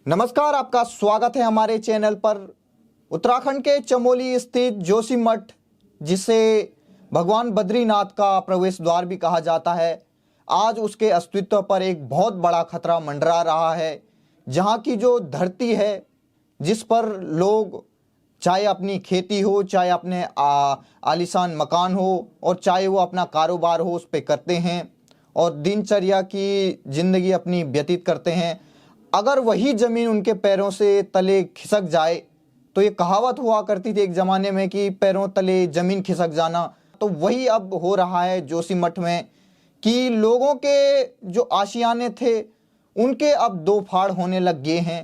नमस्कार, आपका स्वागत है हमारे चैनल पर। उत्तराखंड के चमोली स्थित जोशीमठ, जिसे भगवान बद्रीनाथ का प्रवेश द्वार भी कहा जाता है, आज उसके अस्तित्व पर एक बहुत बड़ा खतरा मंडरा रहा है। जहां की जो धरती है, जिस पर लोग चाहे अपनी खेती हो, चाहे अपने आलीशान मकान हो और चाहे वो अपना कारोबार हो, उस पे करते हैं और दिनचर्या की जिंदगी अपनी व्यतीत करते हैं। अगर वही जमीन उनके पैरों से तले खिसक जाए, तो ये कहावत हुआ करती थी एक ज़माने में कि पैरों तले ज़मीन खिसक जाना, तो वही अब हो रहा है जोशीमठ में कि लोगों के जो आशियाने थे उनके अब दो फाड़ होने लग गए हैं।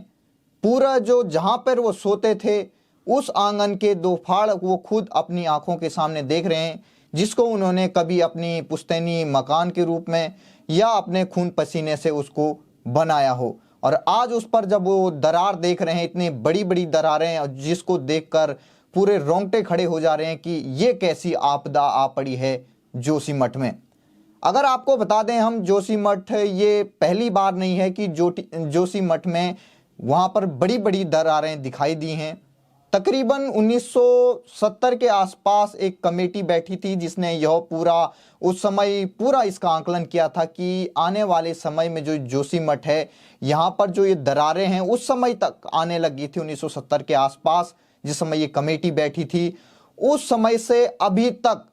पूरा जो जहाँ पर वो सोते थे उस आंगन के दो फाड़ वो खुद अपनी आंखों के सामने देख रहे हैं, जिसको उन्होंने कभी अपनी पुश्तैनी मकान के रूप में या अपने खून पसीने से उसको बनाया हो। और आज उस पर जब वो दरार देख रहे हैं, इतनी बड़ी बड़ी दरारें, जिसको देखकर पूरे रोंगटे खड़े हो जा रहे हैं कि ये कैसी आपदा आ पड़ी है जोशीमठ में। अगर आपको बता दें हम, जोशीमठ ये पहली बार नहीं है कि जोशीमठ में वहाँ पर बड़ी बड़ी दरारें दिखाई दी हैं। तकरीबन 1970 के आसपास एक कमेटी बैठी थी जिसने यह पूरा उस समय पूरा इसका आंकलन किया था कि आने वाले समय में जो जोशीमठ है, यहाँ पर जो ये दरारें हैं उस समय तक आने लगी थी। 1970 के आसपास जिस समय ये कमेटी बैठी थी, उस समय से अभी तक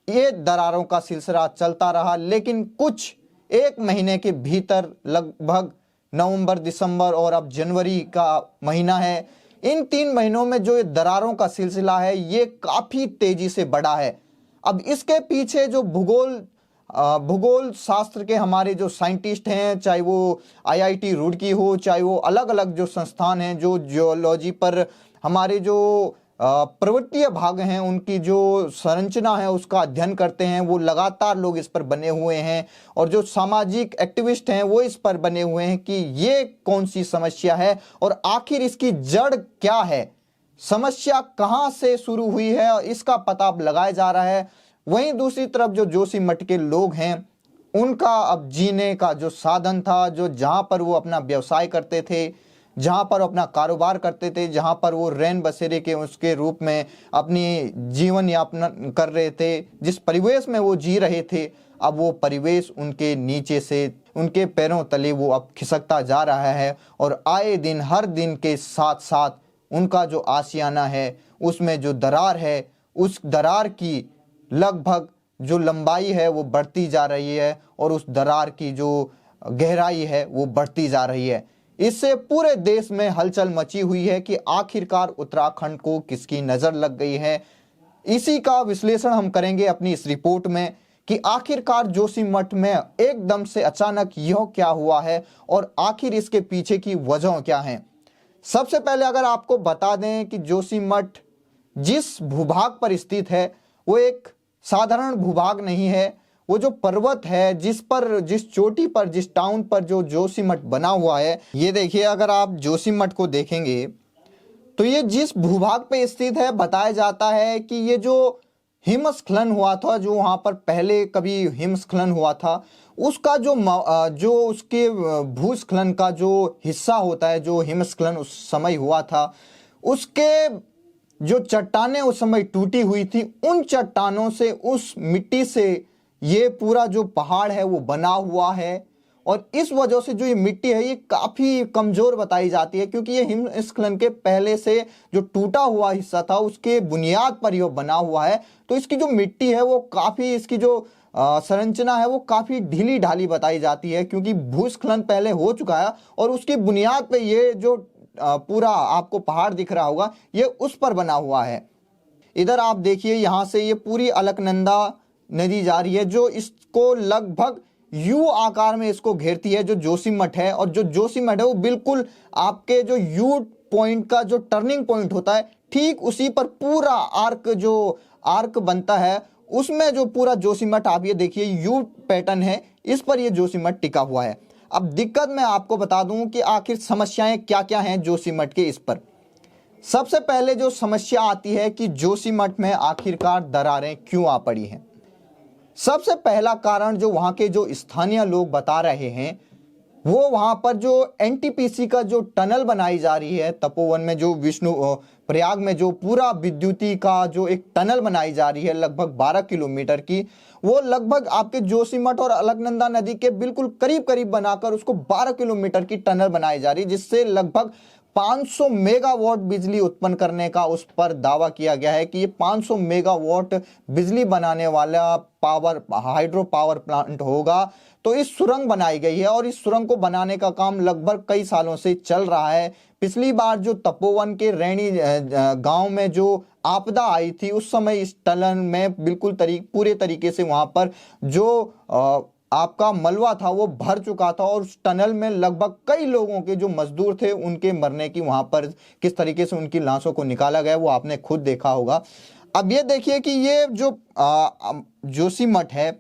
ये दरारों का सिलसिला चलता रहा। लेकिन कुछ एक महीने के भीतर, लगभग नवंबर, दिसंबर और अब जनवरी का महीना है, इन 3 महीनों में जो ये दरारों का सिलसिला है ये काफ़ी तेजी से बढ़ा है। अब इसके पीछे जो भूगोल शास्त्र के हमारे जो साइंटिस्ट हैं, चाहे वो आईआईटी रुड़की हो, चाहे वो अलग अलग जो संस्थान हैं जो जियोलॉजी पर हमारे जो पर्वतीय भाग हैं उनकी जो संरचना है उसका अध्ययन करते हैं, वो लगातार लोग इस पर बने हुए हैं। और जो सामाजिक एक्टिविस्ट हैं वो इस पर बने हुए हैं कि ये कौन सी समस्या है और आखिर इसकी जड़ क्या है, समस्या कहाँ से शुरू हुई है, और इसका पता अब लगाया जा रहा है। वहीं दूसरी तरफ जो जोशीमठ के लोग हैं, उनका अब जीने का जो साधन था, जो जहाँ पर वो अपना व्यवसाय करते थे, जहाँ पर अपना कारोबार करते थे, जहाँ पर वो रैन बसेरे के उसके रूप में अपनी जीवन यापन कर रहे थे, जिस परिवेश में वो जी रहे थे, अब वो परिवेश उनके नीचे से, उनके पैरों तले वो अब खिसकता जा रहा है। और आए दिन, हर दिन के साथ साथ उनका जो आशियाना है उसमें जो दरार है, उस दरार की लगभग जो लंबाई है वो बढ़ती जा रही है और उस दरार की जो गहराई है वो बढ़ती जा रही है। इससे पूरे देश में हलचल मची हुई है कि आखिरकार उत्तराखंड को किसकी नजर लग गई है। इसी का विश्लेषण हम करेंगे अपनी इस रिपोर्ट में कि आखिरकार जोशीमठ में एकदम से अचानक यह क्या हुआ है और आखिर इसके पीछे की वजह क्या है। सबसे पहले अगर आपको बता दें कि जोशीमठ जिस भूभाग पर स्थित है वो एक साधारण भूभाग नहीं है। वो जो पर्वत है, जिस चोटी पर, जिस टाउन पर जो जोशीमठ बना हुआ है, ये देखिए, अगर आप जोशीमठ को देखेंगे तो ये जिस भूभाग पे स्थित है, बताया जाता है कि ये जो हिमस्खलन हुआ था, जो वहाँ पर पहले कभी हिमस्खलन हुआ था, उसका जो उसके भूस्खलन का जो हिस्सा होता है, जो हिमस्खलन उस समय हुआ था, उसके जो चट्टानें उस समय टूटी हुई थी, उन चट्टानों से, उस मिट्टी से ये पूरा जो पहाड़ है वो बना हुआ है। और इस वजह से जो ये मिट्टी है ये काफ़ी कमज़ोर बताई जाती है, क्योंकि ये हिमस्खलन के पहले से जो टूटा हुआ हिस्सा था उसके बुनियाद पर यह बना हुआ है। तो इसकी जो मिट्टी है वो काफ़ी, इसकी जो संरचना है वो काफ़ी ढीली ढाली बताई जाती है, क्योंकि भूस्खलन पहले हो चुका है और उसकी बुनियाद पर ये जो पूरा आपको पहाड़ दिख रहा होगा ये उस पर बना हुआ है। इधर आप देखिए, यहाँ से ये पूरी अलकनंदा नदी जा रही है जो इसको लगभग यू आकार में इसको घेरती है, जो जोशीमठ है। और जो जोशीमठ है वो बिल्कुल आपके जो यू पॉइंट का जो टर्निंग पॉइंट होता है, ठीक उसी पर पूरा आर्क बनता है, उसमें जो पूरा जोशीमठ, आप ये देखिए यू पैटर्न है, इस पर ये जोशीमठ टिका हुआ है। अब दिक्कत मैं आपको बता दूं कि आखिर समस्याएं क्या क्या हैं जोशीमठ के इस पर। सबसे पहले जो समस्या आती है कि जोशीमठ में आखिरकार दरारें क्यों आ पड़ी हैं। सबसे पहला कारण जो वहाँ के जो स्थानीय लोग बता रहे हैं वो वहां पर जो एनटीपीसी का जो टनल बनाई जा रही है तपोवन में, जो विष्णु प्रयाग में जो पूरा विद्युती का जो एक टनल बनाई जा रही है लगभग 12 किलोमीटर की, वो लगभग आपके जोशीमठ और अलकनंदा नदी के बिल्कुल करीब करीब बनाकर उसको 12 किलोमीटर की टनल बनाई जा रही है, जिससे लगभग 500 मेगावाट बिजली उत्पन्न करने का उस पर दावा किया गया है कि ये 500 मेगावाट बिजली बनाने वाला पावर हाइड्रो पावर प्लांट होगा। तो इस सुरंग बनाई गई है और इस सुरंग को बनाने का काम लगभग कई सालों से चल रहा है। पिछली बार जो तपोवन के रैणी गांव में जो आपदा आई थी, उस समय इस टनल में बिल्कुल पूरे तरीके से वहां पर जो आपका मलबा था वो भर चुका था और उस टनल में लगभग कई लोगों के जो मजदूर थे उनके मरने की, वहां पर किस तरीके से उनकी लाशों को निकाला गया वो आपने खुद देखा होगा। अब ये देखिए कि ये जो जोशीमठ है,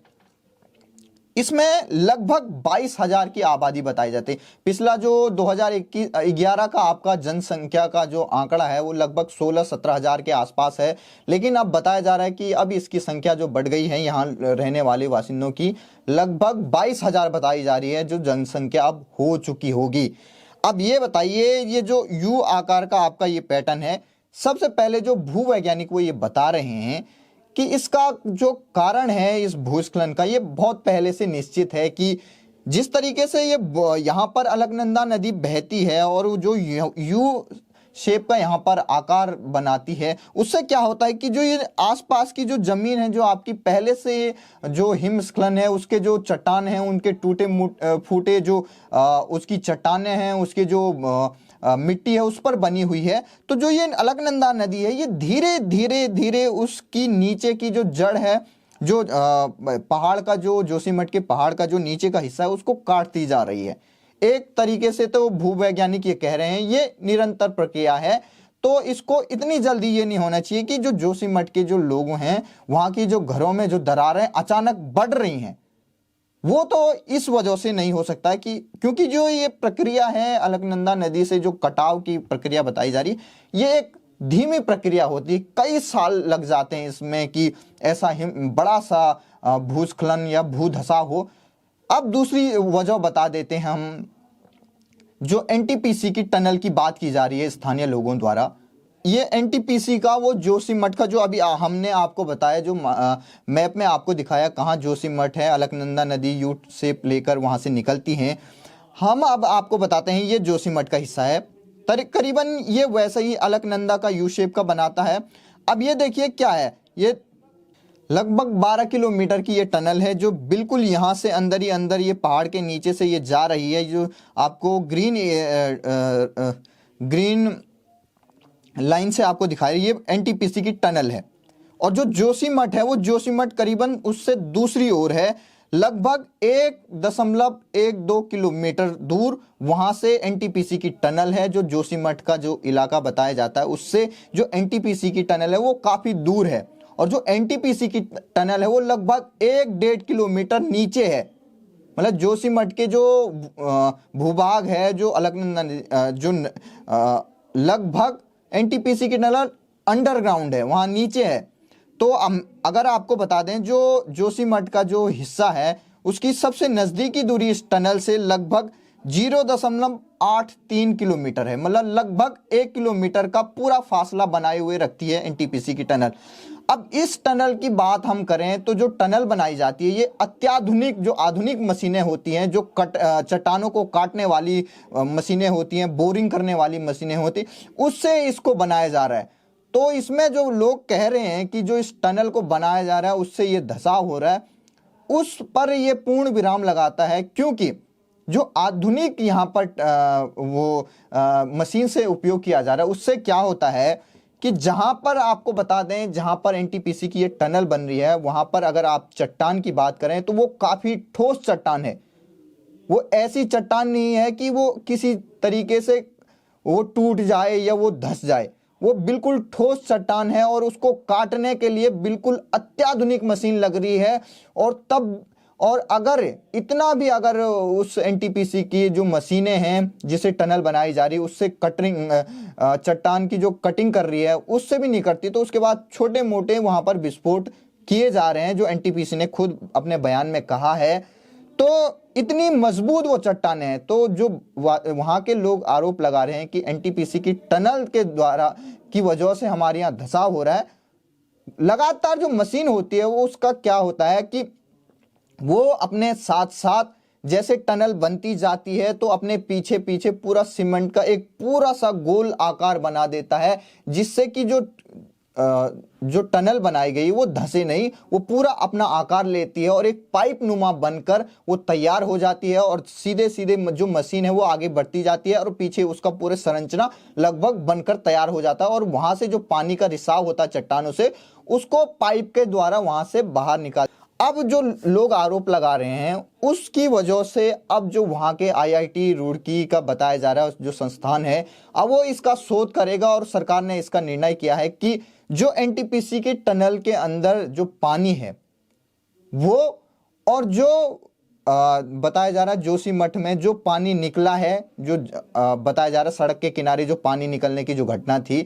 इसमें लगभग 22,000 की आबादी बताई जाती है। पिछला जो 2011 का आपका जनसंख्या का जो आंकड़ा है वो लगभग 16-17 हजार के आसपास है, लेकिन अब बताया जा रहा है कि अब इसकी संख्या जो बढ़ गई है यहाँ रहने वाले बासिंदों की, लगभग 22,000 बताई जा रही है जो जनसंख्या अब हो चुकी होगी। अब ये बताइए, ये जो यू आकार का आपका ये पैटर्न है, सबसे पहले जो भूवैज्ञानिक वो ये बता रहे हैं कि इसका जो कारण है इस भूस्खलन का, ये बहुत पहले से निश्चित है कि जिस तरीके से ये यहाँ पर अलकनंदा नदी बहती है और जो यू शेप का यहाँ पर आकार बनाती है, उससे क्या होता है कि जो ये आसपास की जो जमीन है, जो आपकी पहले से जो हिमस्खलन है उसके जो चट्टान हैं उनके टूटे फूटे जो उसकी चट्टानें हैं, उसके जो मिट्टी है उस पर बनी हुई है। तो जो ये अलकनंदा नदी है ये धीरे धीरे धीरे उसकी नीचे की जो जड़ है, जो पहाड़ का जो जोशीमठ के पहाड़ का जो नीचे का हिस्सा है उसको काटती जा रही है। एक तरीके से तो भूवैज्ञानिक ये कह रहे हैं ये निरंतर प्रक्रिया है, तो इसको इतनी जल्दी ये नहीं होना चाहिए कि जो जोशीमठ के जो लोग हैं वहां की जो घरों में जो दरारें अचानक बढ़ रही हैं, वो तो इस वजह से नहीं हो सकता है कि क्योंकि जो ये प्रक्रिया है अलकनंदा नदी से जो कटाव की प्रक्रिया बताई जा रही है, ये एक धीमी प्रक्रिया होती है, कई साल लग जाते हैं इसमें कि ऐसा बड़ा सा भूस्खलन या भूधसा हो। अब दूसरी वजह बता देते हैं हम, जो एनटीपीसी की टनल की बात की जा रही है स्थानीय लोगों द्वारा, ये एनटीपीसी का वो जोशीमठ का जो अभी हमने आपको बताया, जो मैप में आपको दिखाया कहाँ जोशीमठ है, अलकनंदा नदी यू शेप लेकर वहाँ से निकलती हैं। हम अब आपको बताते हैं ये जोशीमठ का हिस्सा है, करीबन ये वैसे ही अलकनंदा का यू शेप का बनाता है। अब ये देखिए क्या है, ये लगभग 12 किलोमीटर की ये टनल है जो बिल्कुल यहाँ से अंदर ही अंदर ये पहाड़ के नीचे से ये जा रही है, जो आपको ग्रीन लाइन से आपको दिखा रही है, ये एनटीपीसी की टनल है। और जो जोशीमठ है वो जोशीमठ करीबन उससे दूसरी ओर है, लगभग 1.12 किलोमीटर दूर वहां से एनटीपीसी की टनल है। जो जोशीमठ का जो इलाका बताया जाता है उससे जो एनटीपीसी की टनल है वो काफी दूर है, और जो एनटीपीसी की टनल है वो लगभग 1.5 किलोमीटर नीचे है। मतलब जोशीमठ के जो भूभाग है, जो अलकनंदा जो लगभग एनटीपीसी की टनल अंडरग्राउंड है, वहां नीचे है। तो अगर आपको बता दें, जो जोशीमठ का जो हिस्सा है उसकी सबसे नजदीकी दूरी इस टनल से लगभग 0.83 किलोमीटर है, मतलब लगभग 1 किलोमीटर का पूरा फासला बनाए हुए रखती है एनटीपीसी की टनल। अब इस टनल की बात हम करें तो जो टनल बनाई जाती है ये अत्याधुनिक जो आधुनिक मशीनें होती हैं, जो चट्टानों को काटने वाली मशीनें होती हैं, बोरिंग करने वाली मशीनें होती, उससे इसको बनाया जा रहा है। तो इसमें जो लोग कह रहे हैं कि जो इस टनल को बनाया जा रहा है उससे ये धसाव हो रहा है, उस पर ये पूर्ण विराम लगाता है, क्योंकि जो आधुनिक यहाँ पर मशीन से उपयोग किया जा रहा है उससे क्या होता है कि जहां पर आपको बता दें, जहां पर एनटीपीसी की ये टनल बन रही है वहां पर अगर आप चट्टान की बात करें तो वो काफी ठोस चट्टान है। वो ऐसी चट्टान नहीं है कि वो किसी तरीके से वो टूट जाए या वो धस जाए, वो बिल्कुल ठोस चट्टान है और उसको काटने के लिए बिल्कुल अत्याधुनिक मशीन लग रही है। और अगर इतना भी अगर उस एनटीपीसी की जो मशीनें हैं जिसे टनल बनाई जा रही है उससे कटिंग चट्टान की जो कटिंग कर रही है उससे भी नहीं करती, तो उसके बाद छोटे मोटे वहां पर विस्फोट किए जा रहे हैं, जो एनटीपीसी ने खुद अपने बयान में कहा है। तो इतनी मजबूत वो चट्टानें हैं। तो जो वहाँ के लोग आरोप लगा रहे हैं कि एनटीपीसी की टनल के द्वारा की वजह से हमारे यहाँ धंसाव हो रहा है। लगातार जो मशीन होती है वो उसका क्या होता है कि वो अपने साथ साथ जैसे टनल बनती जाती है तो अपने पीछे पीछे पूरा सीमेंट का एक पूरा सा गोल आकार बना देता है, जिससे कि जो टनल बनाई गई वो धंसे नहीं, वो पूरा अपना आकार लेती है और एक पाइप नुमा बनकर वो तैयार हो जाती है और सीधे सीधे जो मशीन है वो आगे बढ़ती जाती है और पीछे उसका पूरे संरचना लगभग बनकर तैयार हो जाता है और वहां से जो पानी का रिसाव होता है चट्टानों से, उसको पाइप के द्वारा वहां से बाहर निकाल। अब जो लोग आरोप लगा रहे हैं उसकी वजह से अब जो वहां के आईआईटी रुड़की का बताया जा रहा है जो संस्थान है, अब वो इसका शोध करेगा और सरकार ने इसका निर्णय किया है कि जो एनटीपीसी के टनल के अंदर जो पानी है वो और जो बताया जा रहा है जोशीमठ में जो पानी निकला है, जो बताया जा रहा है सड़क के किनारे जो पानी निकलने की जो घटना थी,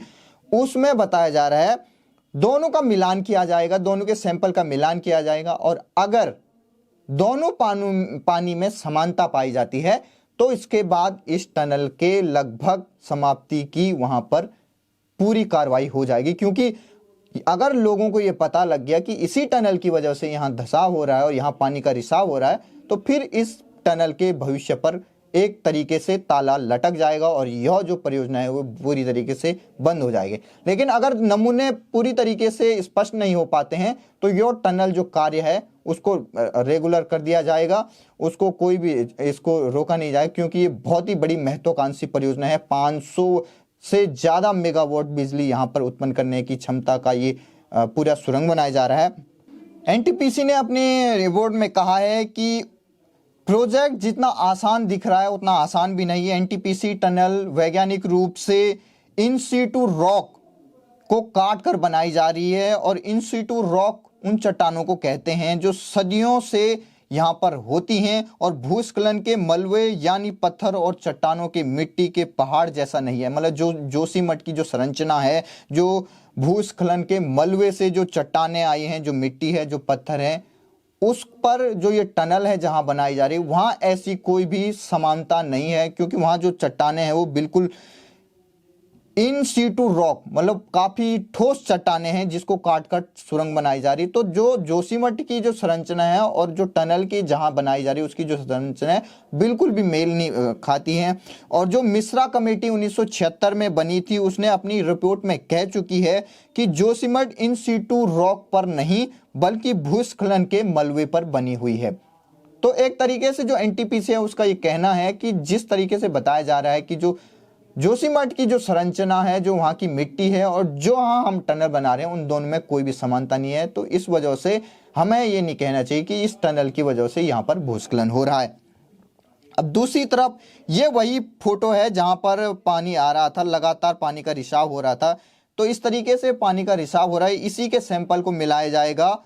उसमें बताया जा रहा है दोनों का मिलान किया जाएगा, दोनों के सैंपल का मिलान किया जाएगा और अगर दोनों पानी में समानता पाई जाती है तो इसके बाद इस टनल के लगभग समाप्ति की वहां पर पूरी कार्रवाई हो जाएगी। क्योंकि अगर लोगों को यह पता लग गया कि इसी टनल की वजह से यहां धंसाव हो रहा है और यहां पानी का रिसाव हो रहा है, तो फिर इस टनल के भविष्य पर एक तरीके से ताला लटक जाएगा और यह जो परियोजना है वो पूरी तरीके से बंद हो जाएगी। लेकिन अगर नमूने पूरी तरीके से स्पष्ट नहीं हो पाते हैं तो यह टनल जो कार्य है उसको रेगुलर कर दिया जाएगा, उसको कोई भी इसको रोका नहीं जाएगा, क्योंकि ये बहुत ही बड़ी महत्वाकांक्षी परियोजना है। 500 से ज्यादा मेगावाट बिजली यहाँ पर उत्पन्न करने की क्षमता का ये पूरा सुरंग बनाया जा रहा है। एनटीपीसी ने अपने रिपोर्ट में कहा है कि प्रोजेक्ट जितना आसान दिख रहा है उतना आसान भी नहीं है। एनटीपीसी टनल वैज्ञानिक रूप से इन सीटू रॉक को काट कर बनाई जा रही है और इन सीटू रॉक उन चट्टानों को कहते हैं जो सदियों से यहाँ पर होती हैं और भूस्खलन के मलबे यानी पत्थर और चट्टानों के मिट्टी के पहाड़ जैसा नहीं है। मतलब जो जोशीमठ की जो संरचना है, जो भूस्खलन के मलबे से जो चट्टानें आई हैं, जो मिट्टी है, जो पत्थर है, उस पर जो ये टनल है जहां बनाई जा रही है वहां ऐसी कोई भी समानता नहीं है, क्योंकि वहां जो चट्टानें हैं वो बिल्कुल इन सीटू रॉक मतलब काफी ठोस चट्टानें हैं जिसको काट काट सुरंग बनाई जा रही है। तो जो जोशीमठ की जो संरचना है और जो टनल की जहां बनाई जा रही है उसकी जो संरचना है बिल्कुल भी मेल नहीं खाती है। और जो मिश्रा कमेटी 1976 में बनी थी उसने अपनी रिपोर्ट में कह चुकी है कि जोशीमठ इन सीटू रॉक पर नहीं बल्कि भूस्खलन के मलबे पर बनी हुई है। तो एक तरीके से जो एनटीपीसी है उसका ये कहना है कि जिस तरीके से बताया जा रहा है कि जो जोशीमठ की जो संरचना है, जो वहां की मिट्टी है और जो हम टनल बना रहे हैं उन दोनों में कोई भी समानता नहीं है। तो इस वजह से हमें ये नहीं कहना चाहिए कि इस टनल की वजह से यहाँ पर भूस्खलन हो रहा है। अब दूसरी तरफ ये वही फोटो है जहां पर पानी आ रहा था, लगातार पानी का रिसाव हो रहा था। तो इस तरीके से पानी का रिसाव हो रहा है, इसी के सैंपल को मिलाया जाएगा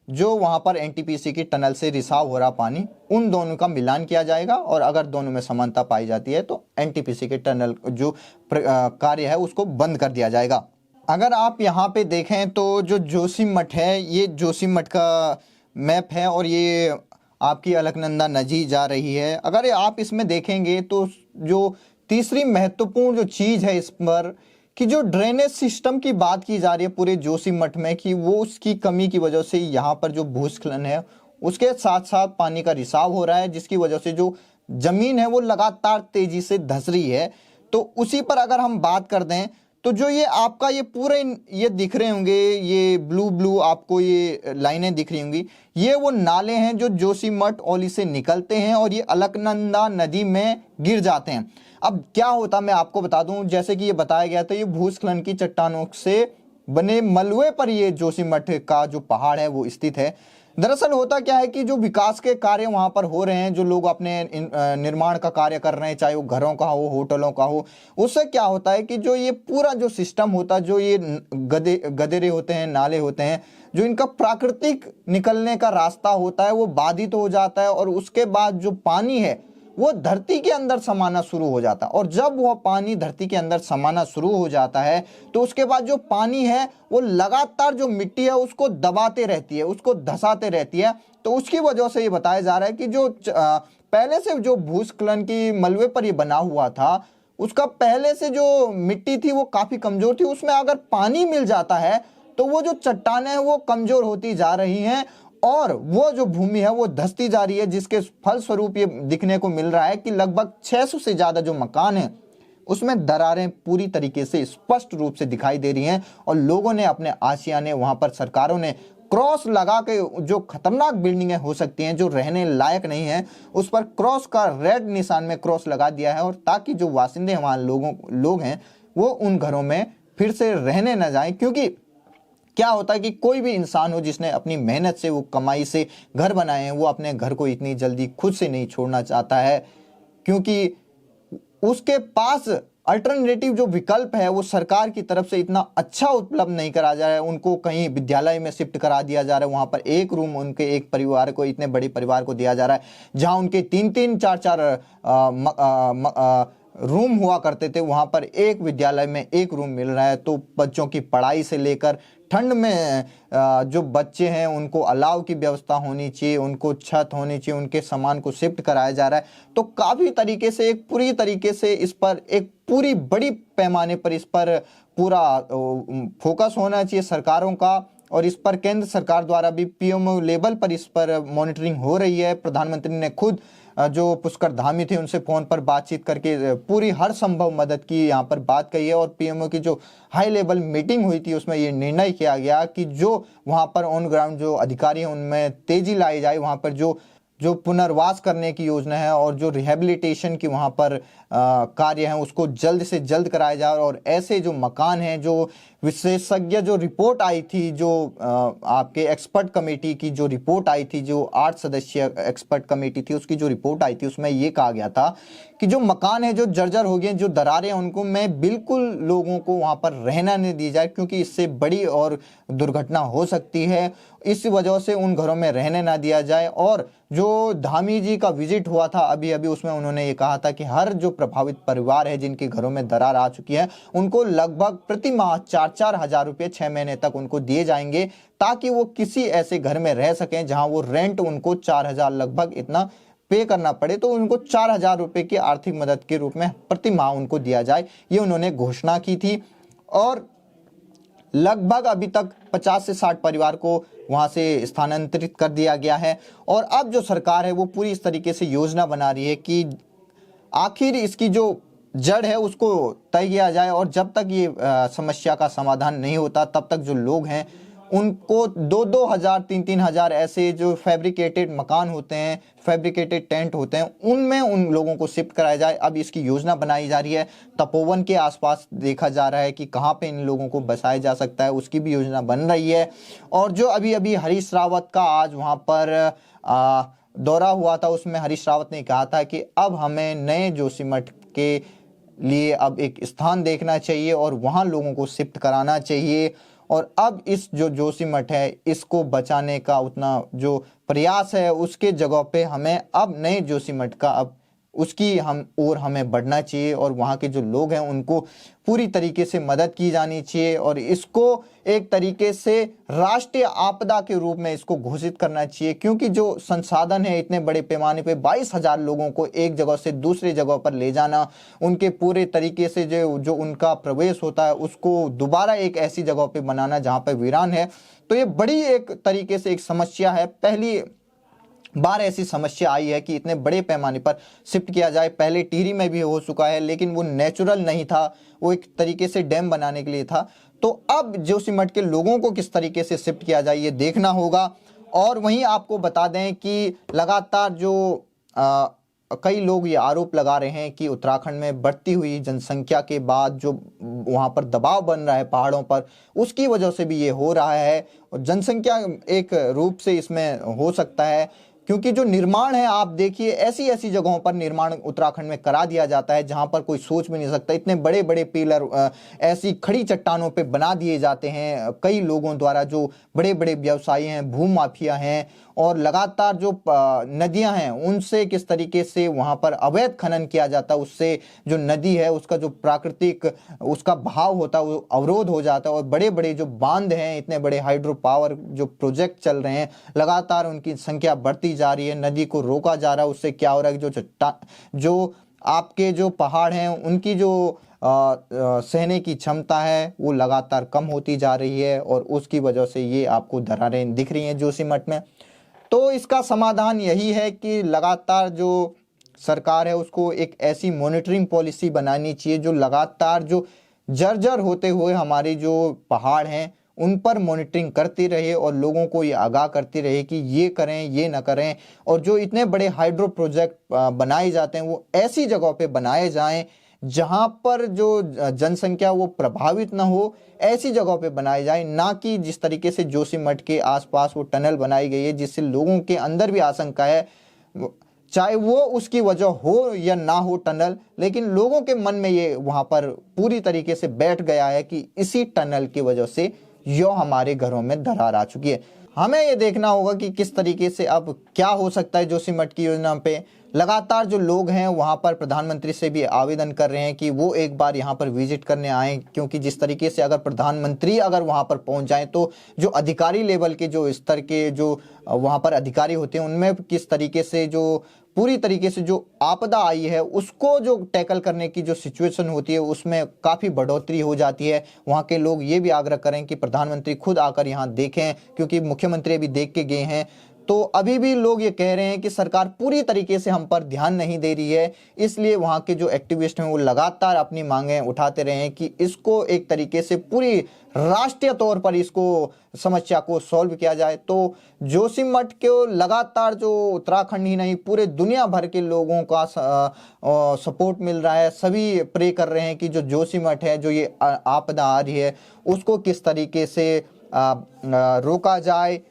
जो वहां पर एनटीपीसी की टनल से रिसाव हो रहा पानी, उन दोनों का मिलान किया जाएगा और अगर दोनों में समानता पाई जाती है तो एनटीपीसी के टनल जो कार्य है उसको बंद कर दिया जाएगा। अगर आप यहाँ पे देखें तो जो जोशीमठ है, ये जोशीमठ का मैप है और ये आपकी अलकनंदा नदी जा रही है। अगर आप इसमें देखेंगे तो जो तीसरी महत्वपूर्ण जो चीज़ है इस पर कि जो ड्रेनेज सिस्टम की बात की जा रही है पूरे जोशीमठ में कि वो उसकी कमी की वजह से यहाँ पर जो भूस्खलन है उसके साथ साथ पानी का रिसाव हो रहा है, जिसकी वजह से जो जमीन है वो लगातार तेजी से धंस रही है। तो उसी पर अगर हम बात कर दें तो जो ये आपका ये पूरे ये दिख रहे होंगे, ये ब्लू आपको ये लाइनें दिख रही होंगी, ये वो नाले हैं जो जोशीमठ औली से निकलते हैं और ये अलकनंदा नदी में गिर जाते हैं। अब क्या होता मैं आपको बता दूं, जैसे कि ये बताया गया था, ये भूस्खलन की चट्टानों से बने मलबे पर ये जोशीमठ का जो पहाड़ है वो स्थित है। दरअसल होता क्या है कि जो विकास के कार्य वहां पर हो रहे हैं, जो लोग अपने निर्माण का कार्य कर रहे हैं, चाहे वो घरों का हो, होटलों का हो, उससे क्या होता है कि जो ये पूरा जो सिस्टम होता है, जो ये गदेरे होते हैं, नाले होते हैं, जो इनका प्राकृतिक निकलने का रास्ता होता है वो बाधित हो जाता है और उसके बाद जो पानी है वो धरती के अंदर समाना शुरू हो जाता है। और जब वह पानी धरती के अंदर समाना शुरू हो जाता है तो उसके बाद जो पानी है वो लगातार जो मिट्टी है उसको दबाते रहती है, उसको धंसाते रहती है। तो उसकी वजह से ये बताया जा रहा है कि जो पहले से जो भूस्खलन की मलबे पर ये बना हुआ था, उसका पहले से जो मिट्टी थी वो काफी कमजोर थी, उसमें अगर पानी मिल जाता है तो वो जो चट्टानें हैं वो कमजोर होती जा रही हैं और वो जो भूमि है वो धंसती जा रही है, जिसके फलस्वरूप ये दिखने को मिल रहा है कि लगभग 600 से ज्यादा जो मकान है उसमें दरारें पूरी तरीके से स्पष्ट रूप से दिखाई दे रही हैं। और लोगों ने अपने आशियाने वहां पर, सरकारों ने क्रॉस लगा के, जो खतरनाक बिल्डिंगें हो सकती हैं जो रहने लायक नहीं है, उस पर क्रॉस का रेड निशान में क्रॉस लगा दिया है, और ताकि जो वासिंदे वहां लोग हैं वो उन घरों में फिर से रहने न जाएं। क्योंकि क्या होता है कि कोई भी इंसान हो जिसने अपनी मेहनत से, वो कमाई से घर बनाए हैं, वो अपने घर को इतनी जल्दी खुद से नहीं छोड़ना चाहता है, क्योंकि उसके पास अल्टरनेटिव जो विकल्प है वो सरकार की तरफ से इतना अच्छा उपलब्ध नहीं करा जा रहा है। उनको कहीं विद्यालय में शिफ्ट करा दिया जा रहा है, वहां पर एक रूम उनके एक परिवार को, इतने बड़े परिवार को दिया जा रहा है, जहां उनके 3-3, 4-4 रूम हुआ करते थे, वहां पर एक विद्यालय में एक रूम मिल रहा है। तो बच्चों की पढ़ाई से लेकर ठंड में जो बच्चे हैं उनको अलाव की व्यवस्था होनी चाहिए, उनको छत होनी चाहिए, उनके सामान को शिफ्ट कराया जा रहा है। तो काफ़ी तरीके से, एक पूरी तरीके से इस पर, एक पूरी बड़ी पैमाने पर इस पर पूरा फोकस होना चाहिए सरकारों का। और इस पर केंद्र सरकार द्वारा भी पीएमओ लेवल पर इस पर मॉनिटरिंग हो रही है। प्रधानमंत्री ने खुद जो पुष्कर धामी थे उनसे फोन पर बातचीत करके पूरी हर संभव मदद की यहाँ पर बात कही है। और पीएमओ की जो हाई लेवल मीटिंग हुई थी उसमें ये निर्णय किया गया कि जो वहाँ पर ऑन ग्राउंड जो अधिकारी हैं उनमें तेजी लाई जाए, वहाँ पर जो पुनर्वास करने की योजना है और जो रिहेबिलिटेशन की वहाँ पर कार्य हैं उसको जल्द से जल्द कराया जाए। और ऐसे जो मकान हैं, जो विशेषज्ञ जो रिपोर्ट आई थी, जो आपके एक्सपर्ट कमेटी की जो रिपोर्ट आई थी, जो 8 सदस्यीय एक्सपर्ट कमेटी थी, उसकी जो रिपोर्ट आई थी उसमें ये कहा गया था कि जो मकान है जो जर्जर हो गए, जो दरारें हैं, उनको मैं बिल्कुल लोगों को वहाँ पर रहना नहीं दी जाए, क्योंकि इससे बड़ी और दुर्घटना हो सकती है। इस वजह से उन घरों में रहने ना दिया जाए। और जो धामी जी का विजिट हुआ था अभी अभी, उसमें उन्होंने ये कहा था कि हर जो प्रभावित परिवार है जिनके घरों में दरार आ चुकी है, उनको लगभग प्रति माह 4-4 हजार रुपये 6 महीने तक उनको दिए जाएंगे, ताकि वो किसी ऐसे घर में रह सकें जहां वो रेंट उनको 4,000 लगभग इतना पे करना पड़े, तो उनको 4,000 रुपये की आर्थिक मदद के रूप में प्रति माह उनको दिया जाए, ये उन्होंने घोषणा की थी। और लगभग अभी तक 50 से 60 परिवार को वहां से स्थानांतरित कर दिया गया है। और अब जो सरकार है वो पूरी इस तरीके से योजना बना रही है कि आखिर इसकी जो जड़ है उसको तय किया जाए। और जब तक ये समस्या का समाधान नहीं होता तब तक जो लोग हैं उनको 2-2 हजार 3-3 हजार ऐसे जो फैब्रिकेटेड मकान होते हैं, फैब्रिकेटेड टेंट होते हैं, उनमें उन लोगों को शिफ्ट कराया जाए। अब इसकी योजना बनाई जा रही है। तपोवन के आसपास देखा जा रहा है कि कहाँ पे इन लोगों को बसाया जा सकता है, उसकी भी योजना बन रही है। और जो अभी अभी हरीश रावत का आज वहाँ पर दौरा हुआ था, उसमें हरीश रावत ने कहा था कि अब हमें नए जोशीमठ के लिए अब एक स्थान देखना चाहिए और वहाँ लोगों को शिफ्ट कराना चाहिए। और अब इस जो जोशीमठ है इसको बचाने का उतना जो प्रयास है उसके जगह पे हमें अब नए जोशीमठ का अब उसकी हमें बढ़ना चाहिए। और वहाँ के जो लोग हैं उनको पूरी तरीके से मदद की जानी चाहिए। और इसको एक तरीके से राष्ट्रीय आपदा के रूप में इसको घोषित करना चाहिए, क्योंकि जो संसाधन है इतने बड़े पैमाने पे 22,000 लोगों को एक जगह से दूसरी जगह पर ले जाना, उनके पूरे तरीके से जो उनका प्रवेश होता है उसको दोबारा एक ऐसी जगह पे बनाना जहाँ पर वीरान है, तो ये बड़ी एक तरीके से एक समस्या है। पहली बार ऐसी समस्या आई है कि इतने बड़े पैमाने पर शिफ्ट किया जाए। पहले टिहरी में भी हो चुका है, लेकिन वो नेचुरल नहीं था, वो एक तरीके से डैम बनाने के लिए था। तो अब जोशीमठ के लोगों को किस तरीके से शिफ्ट किया जाए ये देखना होगा। और वहीं आपको बता दें कि लगातार जो कई लोग ये आरोप लगा रहे हैं कि उत्तराखंड में बढ़ती हुई जनसंख्या के बाद जो वहाँ पर दबाव बन रहा है पहाड़ों पर, उसकी वजह से भी ये हो रहा है। और जनसंख्या एक रूप से इसमें हो सकता है, क्योंकि जो निर्माण है आप देखिए ऐसी ऐसी जगहों पर निर्माण उत्तराखंड में करा दिया जाता है जहां पर कोई सोच भी नहीं सकता। इतने बड़े बड़े पिलर ऐसी खड़ी चट्टानों पे बना दिए जाते हैं कई लोगों द्वारा, जो बड़े बड़े व्यवसायी हैं, भूमाफिया हैं, और लगातार जो नदियां हैं उनसे किस तरीके से वहां पर अवैध खनन किया जाता है, उससे जो नदी है उसका जो प्राकृतिक उसका बहाव होता है वो अवरोध हो जाता है। और बड़े बड़े जो बांध हैं, इतने बड़े हाइड्रो पावर जो प्रोजेक्ट चल रहे हैं, लगातार उनकी संख्या बढ़ती जा रही है, नदी को रोका जा रहा है। उससे क्या हो रहा है कि जो आपके जो पहाड़ हैं उनकी जो सहने की क्षमता है वो लगातार कम होती जा रही है, और उसकी वजह से ये आपको दरारें दिख रही हैं जोशीमठ में। तो इसका समाधान यही है कि लगातार जो सरकार है उसको एक ऐसी मॉनिटरिंग पॉलिसी बनानी चाहिए जो लगातार जो जर्जर होते हुए हमारे जो पहाड़ हैं उन पर मॉनिटरिंग करती रहे और लोगों को ये आगाह करती रहे कि ये करें ये ना करें। और जो इतने बड़े हाइड्रो प्रोजेक्ट बनाए जाते हैं वो ऐसी जगहों पे बनाए जाएं जहां पर जो जनसंख्या वो प्रभावित ना हो, ऐसी जगहों पे बनाए जाए, ना कि जिस तरीके से जोशीमठ के आसपास वो टनल बनाई गई है जिससे लोगों के अंदर भी आशंका है, चाहे वो उसकी वजह हो या ना हो टनल, लेकिन लोगों के मन में ये वहां पर पूरी तरीके से बैठ गया है कि इसी टनल की वजह से यो हमारे घरों में दरार आ चुकी है। हमें ये देखना होगा कि किस तरीके से अब क्या हो सकता है जोशीमठ की योजना पे। लगातार जो लोग हैं वहां पर प्रधानमंत्री से भी आवेदन कर रहे हैं कि वो एक बार यहाँ पर विजिट करने आए, क्योंकि जिस तरीके से अगर प्रधानमंत्री अगर वहां पर पहुंच जाए तो जो अधिकारी लेवल के जो स्तर के जो वहां पर अधिकारी होते हैं उनमें किस तरीके से जो पूरी तरीके से जो आपदा आई है उसको जो टैकल करने की जो सिचुएशन होती है उसमें काफ़ी बढ़ोतरी हो जाती है। वहाँ के लोग ये भी आग्रह करें कि प्रधानमंत्री खुद आकर यहाँ देखें, क्योंकि मुख्यमंत्री भी देख के गए हैं। तो अभी भी लोग ये कह रहे हैं कि सरकार पूरी तरीके से हम पर ध्यान नहीं दे रही है, इसलिए वहाँ के जो एक्टिविस्ट हैं वो लगातार अपनी मांगें उठाते रहे हैं कि इसको एक तरीके से पूरी राष्ट्रीय तौर पर इसको समस्या को सॉल्व किया जाए। तो जोशीमठ को लगातार जो उत्तराखंड ही नहीं पूरे दुनिया भर के लोगों का सपोर्ट मिल रहा है। सभी प्रे कर रहे हैं कि जो जोशीमठ है, जो ये आपदा आ रही है, उसको किस तरीके से रोका जाए।